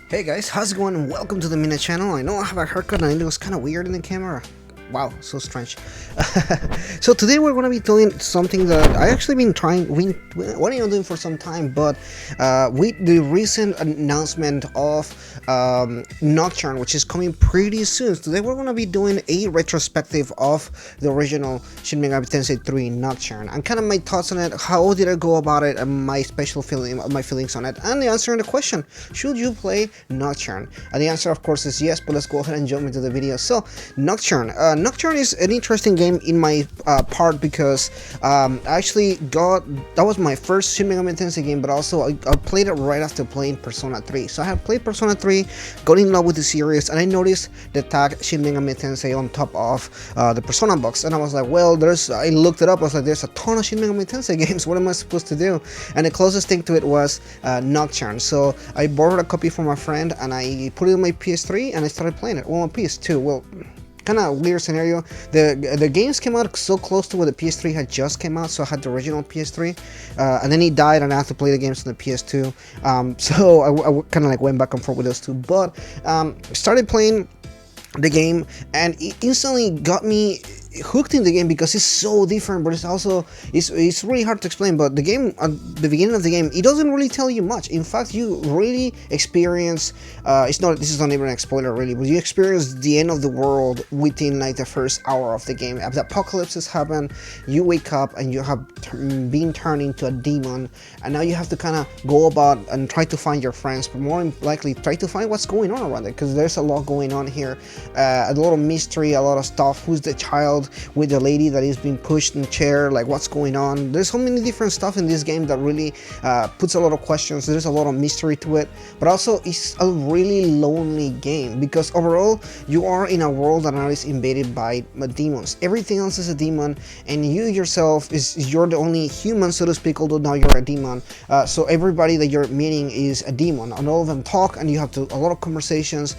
Hey guys, how's it going? Welcome to the Mina channel. I know I have a haircut and it looks kind of weird in the camera. Wow, so strange. So today we're going to be doing something that I actually been wanting to do for some time, but with the recent announcement of Nocturne, which is coming pretty soon. Today we're going to be doing a retrospective of the original Shin Megami Tensei 3 Nocturne and kind of my thoughts on it, how did I go about it, and my feelings on it, and the answer in the question: should you play Nocturne? And the answer, of course, is yes. But let's go ahead and jump into the video. So Nocturne. Nocturne is an interesting game in my part because I actually that was my first Shin Megami Tensei game, but also I played it right after playing Persona 3. So I had played Persona 3, got in love with the series, and I noticed the tag Shin Megami Tensei on top of the Persona box, and I was like, well, I looked it up, I was like, there's a ton of Shin Megami Tensei games, what am I supposed to do? And the closest thing to it was Nocturne. So I borrowed a copy from a friend and I put it on my PS3 and I started playing it. Well, on PS2, well, kind of weird scenario. The games came out so close to when the PS3 had just came out, so I had the original PS3, and then he died and I had to play the games on the PS2. So I kind of like went back and forth with those two, but started playing the game and it instantly got me hooked in the game because it's so different, but it's really hard to explain. But the game, at the beginning of the game, it doesn't really tell you much. In fact, you really experience this is not even a spoiler really, but you experience the end of the world within like the first hour of the game. As the apocalypse has happened, you wake up and you have been turned into a demon, and now you have to kind of go about and try to find your friends, but more likely try to find what's going on around it, because there's a lot going on here, a lot of mystery, a lot of stuff. Who's the child with the lady that is being pushed in the chair? Like, what's going on? There's so many different stuff in this game that really puts a lot of questions. There's a lot of mystery to it, but also it's a really lonely game because overall you are in a world that now is invaded by demons. Everything else is a demon, and you yourself you're the only human, so to speak, although now you're a demon. So everybody that you're meeting is a demon, and all of them talk, and you have a lot of conversations.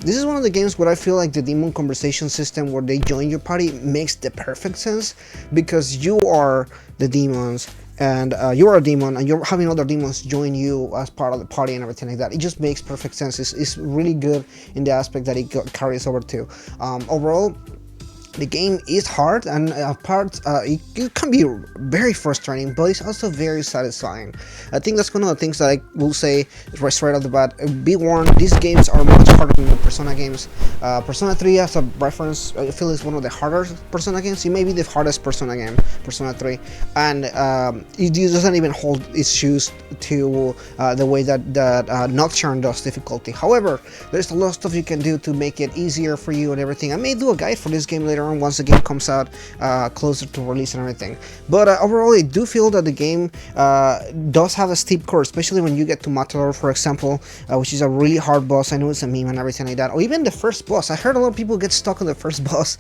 This is one of the games where I feel like the demon conversation system where they join your party makes the perfect sense, because you are the demons and you're a demon and you're having other demons join you as part of the party and everything like that. It just makes perfect sense. It's really good in the aspect that it carries over to. Overall, the game is hard, and it can be very frustrating, but it's also very satisfying. I think that's one of the things that I will say right off the bat. Be warned, these games are much harder than the Persona games. Persona 3, as a reference, I feel is one of the harder Persona games. It may be the hardest Persona game, Persona 3, and it doesn't even hold its shoes to the way that Nocturne does difficulty. However, there's a lot of stuff you can do to make it easier for you and everything. I may do a guide for this game later on once the game comes out closer to release and everything. But overall, I do feel that the game does have a steep course, especially when you get to Matador, for example, which is a really hard boss. I know it's a meme and everything like that, or even the first boss. I heard a lot of people get stuck on the first boss,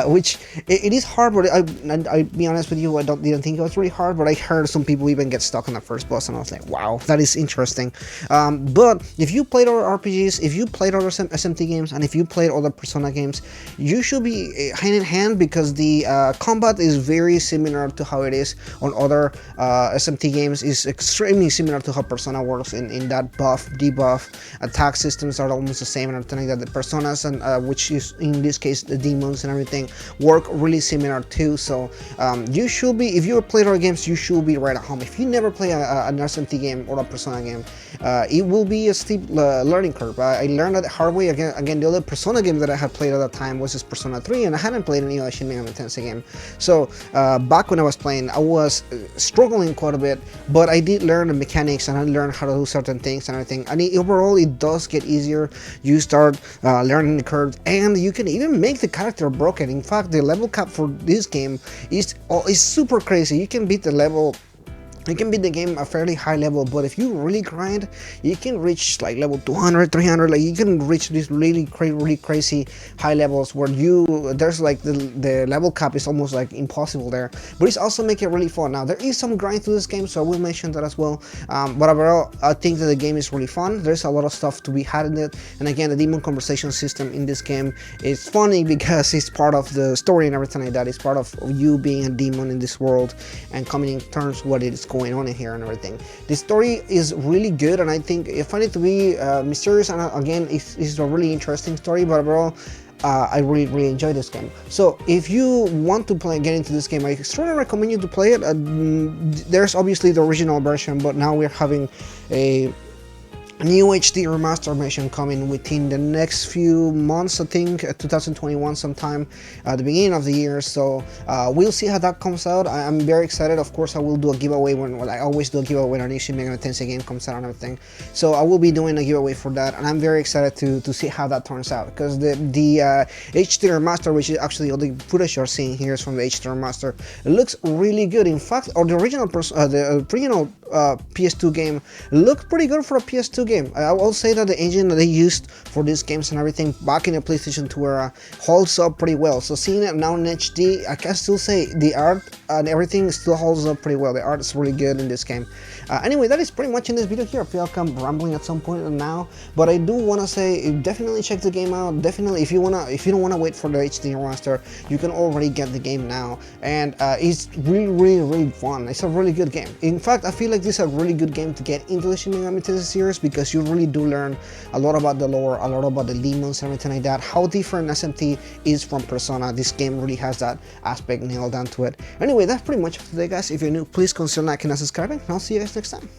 which it is hard, but I'll be honest with you, I didn't think it was really hard, but I heard some people even get stuck on the first boss, and I was like, wow, that is interesting. But if you played other RPGs, if you played other SMT games, and if you played other Persona games, you should be hand in hand, because the combat is very similar to how it is on other SMT games. Is extremely similar to how Persona works in that buff, debuff, attack systems are almost the same and everything like that. The Personas, and which is in this case the demons and everything, work really similar too. So you should be, if you play other games, you should be right at home. If you never play an SMT game or a Persona game, it will be a steep learning curve. I learned that the hard way. Again, the other Persona game that I had played at that time was just Persona 3, and I hadn't played any other Shin Megami Tensei game. So back when I was playing, I was struggling quite a bit, but I did learn the mechanics and I learned how to do certain things and everything. And overall, it does get easier. You start learning the curve, and you can even make the character broken. In fact, the level cap for this game is super crazy. You can beat the level. You can beat the game a fairly high level, but if you really grind, you can reach like level 200, 300, like you can reach these really crazy high levels where there's like the level cap is almost like impossible there, but it's also make it really fun. Now, there is some grind to this game, so I will mention that as well, but overall, I think that the game is really fun. There's a lot of stuff to be had in it, and again, the demon conversation system in this game is funny because it's part of the story and everything like that. It's part of you being a demon in this world and coming in terms with what it is going going on in here and everything. The story is really good, and I find it to be mysterious, and again, it's a really interesting story. But overall, I really enjoy this game. So if you want to get into this game, I strongly recommend you to play it. There's obviously the original version, but now we're having a new HD remaster version coming within the next few months, I think 2021 sometime at the beginning of the year. So we'll see how that comes out. I'm very excited. Of course, I will do a giveaway when I always do a giveaway when a new Shin Megami Tensei game comes out and everything. So I will be doing a giveaway for that, and I'm very excited to see how that turns out, because the HD remaster, which is actually all the footage you're seeing here is from the HD remaster, it looks really good. In fact, or the original PS2 game looked pretty good for a PS2 game. I will say that the engine that they used for these games and everything back in the PlayStation 2 era holds up pretty well. So seeing it now in HD, I can still say the art and everything still holds up pretty well. The art is really good in this game. Anyway, that is pretty much in this video here. I feel like I'm rambling at some point now, but I do want to say definitely check the game out. Definitely, if you don't want to wait for the HD remaster, you can already get the game now, and it's really fun. It's a really good game. In fact, I feel like this is a really good game to get into the Shin Megami Tensei series, because you really do learn a lot about the lore, a lot about the demons and everything like that, how different SMT is from Persona. This game really has that aspect nailed down to it. Anyway, that's pretty much for today, guys. If you're new, please consider liking and subscribing, and I'll see you guys next time.